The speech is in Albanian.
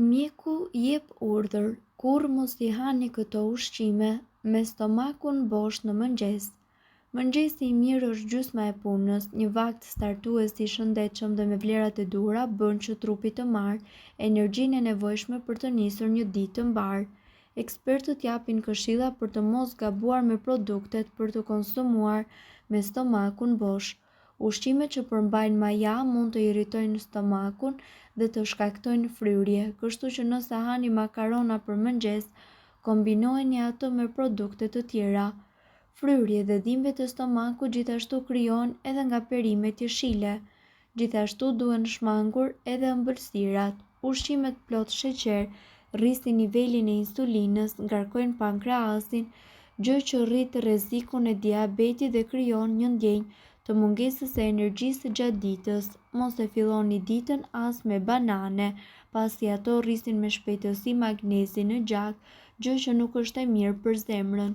Mjeku jep urdhër kurrë mos i hani këto ushqime me stomakun bosh në mëngjes. Mëngjesi i mirë është gjysma e punës, një vakt startues i shëndetshëm dhe me vlerat e duhura bën që trupi të marrë energjinë e nevojshme për të nisur një ditë të mbar. Ekspertët japin këshilla për të mos gabuar me produktet për të konsumuar me stomakun bosh. Ushqimet që përmbajnë maja mund të irritojnë stomakun dhe të shkaktojnë fryrje, kështu që nëse hani makarona për mëngjes, kombinojeni ato me produkte të tjera. Fryrje dhe dhimbjet e stomakut gjithashtu krijohen edhe nga perimet jeshile. Gjithashtu duhen shmangur edhe ëmbëlsirat. Ushqimet plot sheqer rrisin nivelin e insulinës, ngarkojnë pankreasin, gjë që rrit rrezikun e diabetit dhe krijon një ndjenjë të mungesës së energjisë gjatë ditës. Mos e filloni ditën as me banane, pasi ato rrisin me shpejtësi magnezin në gjak, gjë që nuk është e mirë për zemrën.